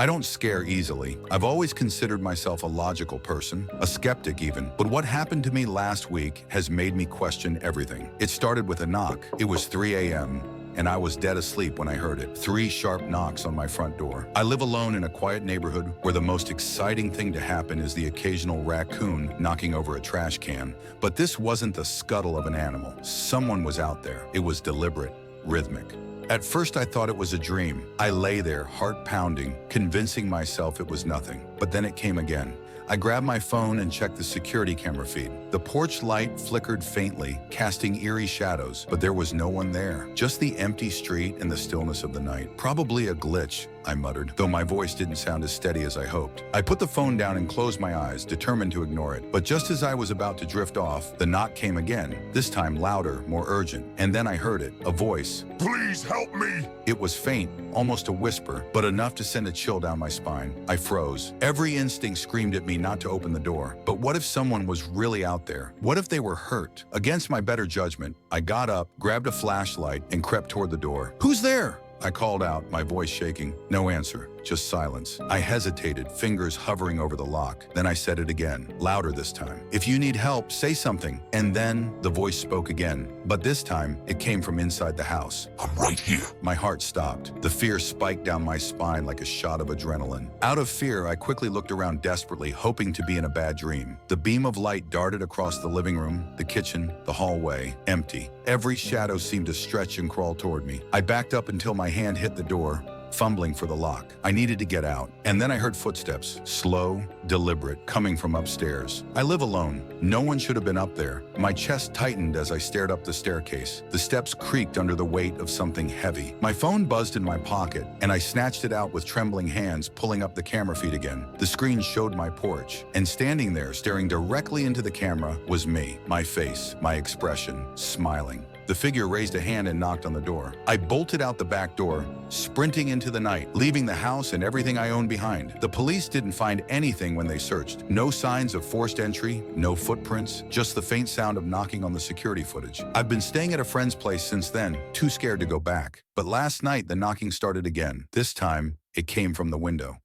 I don't scare easily. I've always considered myself a logical person, a skeptic even. But what happened to me last week has made me question everything. It started with a knock. It was 3 a.m. and I was dead asleep when I heard it. 3 sharp knocks on my front door. I live alone in a quiet neighborhood where the most exciting thing to happen is the occasional raccoon knocking over a trash can. But this wasn't the scuttle of an animal. Someone was out there. It was deliberate, rhythmic. At first I thought it was a dream. I lay there, heart pounding, convincing myself it was nothing. But then it came again. I grabbed my phone and checked the security camera feed. The porch light flickered faintly, casting eerie shadows, but there was no one there. Just the empty street and the stillness of the night. Probably a glitch, I muttered, though my voice didn't sound as steady as I hoped. I put the phone down and closed my eyes, determined to ignore it. But just as I was about to drift off, the knock came again, this time louder, more urgent. And then I heard it, a voice. Please help me! It was faint, almost a whisper, but enough to send a chill down my spine. I froze. Every instinct screamed at me not to open the door. But what if someone was really out there? What if they were hurt? Against my better judgment, I got up, grabbed a flashlight, and crept toward the door. "Who's there?" I called out, my voice shaking. No answer, just silence. I hesitated, fingers hovering over the lock. Then I said it again, louder this time. "If you need help, say something." And then the voice spoke again, but this time it came from inside the house. I'm right here. My heart stopped. The fear spiked down my spine like a shot of adrenaline. Out of fear, I quickly looked around desperately, hoping to be in a bad dream. The beam of light darted across the living room, the kitchen, the hallway, empty. Every shadow seemed to stretch and crawl toward me. I backed up until my hand hit the door, fumbling for the lock. I needed to get out. And then I heard footsteps, slow, deliberate, coming from upstairs. I live alone. No one should have been up there. My chest tightened as I stared up the staircase. The steps creaked under the weight of something heavy. My phone buzzed in my pocket, and I snatched it out with trembling hands, pulling up the camera feed again. The screen showed my porch, and standing there, staring directly into the camera, was me. My face, my expression, smiling. The figure raised a hand and knocked on the door. I bolted out the back door, sprinting into the night, leaving the house and everything I owned behind. The police didn't find anything when they searched. No signs of forced entry, no footprints, just the faint sound of knocking on the security footage. I've been staying at a friend's place since then, too scared to go back. But last night, the knocking started again. This time, it came from the window.